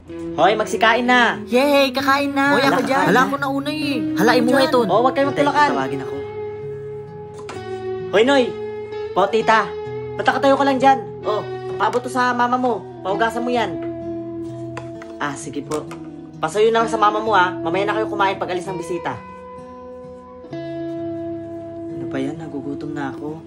Hoy, magsikain na. Yay, kakain na. Hoy, ako dyan. Hala, ako nauna eh. Halain mo nga ito. Oh, wag kayo magtulakan. Tawagin ako. Hoy, Noy. Po, tita. Ba't nakatayo ka lang dyan? Oh, paabot to sa mama mo. Pahugasan mo yan. Ah, sige po. Pasayo na lang sa mama mo ha. Mamaya na kayo kumain pag alis ng bisita. Ano ba yan? Nagugutom na ako.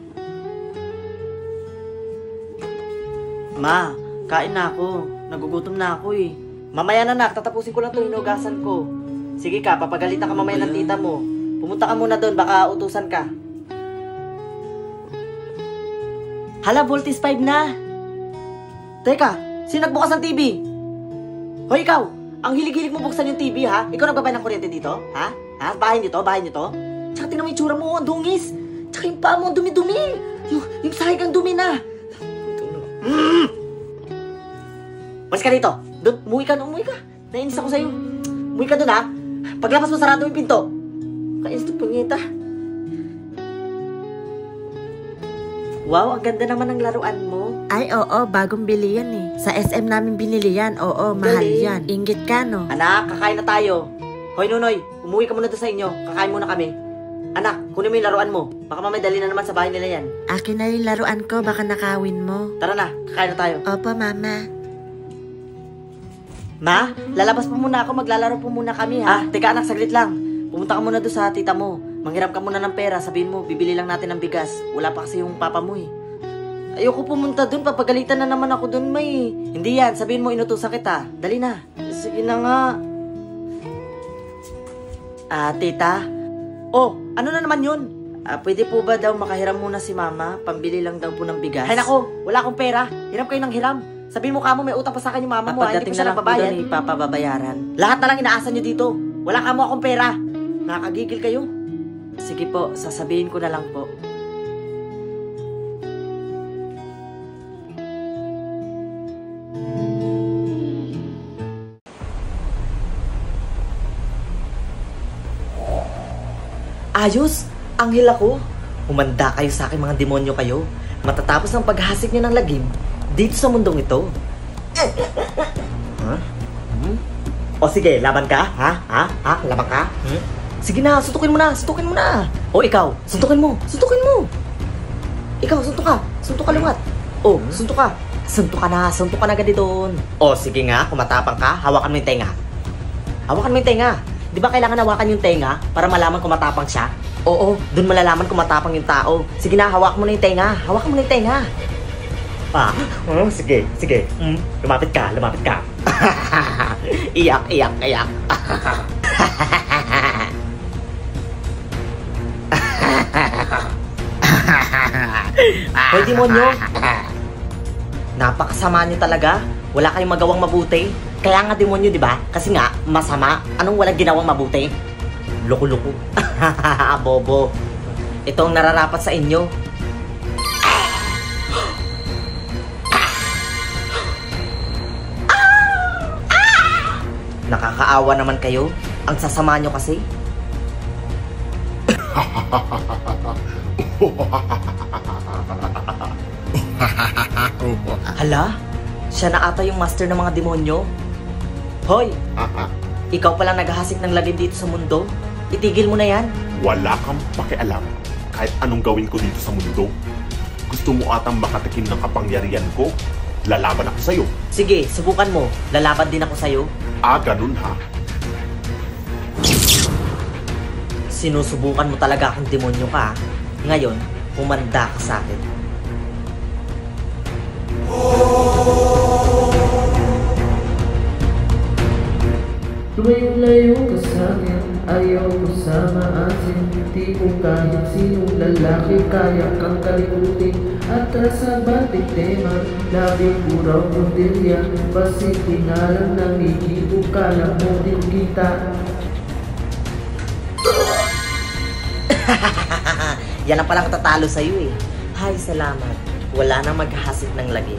Ma, kain na ako. Nagugutom na ako eh. Mamaya na nak, tatapusin ko lang ito, hinugasan ko. Sige ka, papagalitan ka mamaya ng tita mo. Pumunta ka muna doon, baka utusan ka. Hala, Voltis 5 na. Teka, sino nagbukas ng TV? Hoy ikaw, ang hilig-hilig mo buksan yung TV ha? Ikaw nagbabay ng kuryente dito? Ha? Ha? Bahay niyo to? Bahay niyo to? Tsaka tingnan mo yung tsura mo, ang dungis. Tsaka yung paa mo, ang dumi-dumi. Yung sahig ang dumi na. Mas ka dito. Doon, umuwi ka. Nainis ako sa'yo. Umuwi ka doon ha. Paglabas mo, sarado yung pinto. Kainis ito, punyeta. Wow, ang ganda naman ng laruan mo. Ay, oo, bagong bili yan eh. Sa SM namin binili yan. Oo, mahal yan. Inggit ka, no? Anak, kakain na tayo. Hoy, Nunoy, umuwi ka muna doon sa inyo. Kakain muna kami. Anak, kunin mo yung laruan mo. Baka mamay dali na naman sa bahay nila yan. Akin na yung laruan ko, baka nakawin mo. Tara na, kakain na tayo. Opo, mama. Ma, lalabas po muna ako. Maglalaro po muna kami ha. Teka anak, saglit lang. Pumunta ka muna doon sa tita mo. Manghiram ka muna ng pera. Sabihin mo, bibili lang natin ng bigas. Wala pa kasi yung papa mo eh. Ayoko pumunta doon. Papagalitan na naman ako doon, may. Hindi yan. Sabihin mo, inutusan kita. Dali na. Sige na nga. Tita? Oh, ano na naman yun? Pwede po ba daw makahiram muna si mama? Pambili lang daw po ng bigas. Ay nako, wala akong pera. Hiram kayo ng hiram. Sabihin mo kamo, may utang pa sa akin yung mama mo. Hindi ko siya napabayad. Ipapababayaran. Lahat na lang inaasan nyo dito. Wala kamo akong pera. Nakakagigil kayo. Sige po, sasabihin ko na lang po. Ayos! Anghel ako! Humanda kayo sa akin mga demonyo kayo. Matatapos ang paghasik niyo ng lagim dito sa mundong ito. Huh? O sige, laban ka? Ha? Laban ka? Sige na, suntukin mo na! O ikaw, suntukin mo! Ikaw, suntok ka liwat! O, suntok ka! Suntok ka na agad doon. O sige nga, kung matapang ka, hawakan mo yung tenga. Di ba kailangan hawakan yung tenga para malaman kung matapang siya? Oo, dun malalaman kung matapang yung tao. Sige na, hawakan mo na yung tenga. Sige. Lumapit ka. Iyak. Hoy, demonyo. Napakasama niyo talaga. Wala kayong magawang mabuti. Kaya nga demonyo, di ba? Kasi nga, masama. Anong walang ginawang mabuti? Loko-loko. Bobo. Ito ang nararapat sa inyo. Nakakaawa naman kayo. Ang sasama nyo kasi. Hala? Siya na ata yung master ng mga demonyo. Hoy! Ikaw palang naghahasik ng lagim dito sa mundo. Itigil mo na yan. Wala kang pakialam kahit anong gawin ko dito sa mundo. Gusto mo atang makatikim ng kapangyarihan ko? Lalaban ako sa'yo. Sige, subukan mo. Lalaban din ako sa'yo. Ganun ha. Sinusubukan mo talaga akong demonyo ka. Ngayon, humanda ka sa akin. Lumayo-layo ka sa'kin, ayaw mo sa maasin. Di ko kahit sinong lalaki kaya kang kalikutin. Atras sa batik tema, labi puraw modelya. Basi tinalang ng ikibo ka lang model kita. Yan ang palang tatalo sa'yo eh. Hay, salamat. Wala nang maghahasik ng lagi.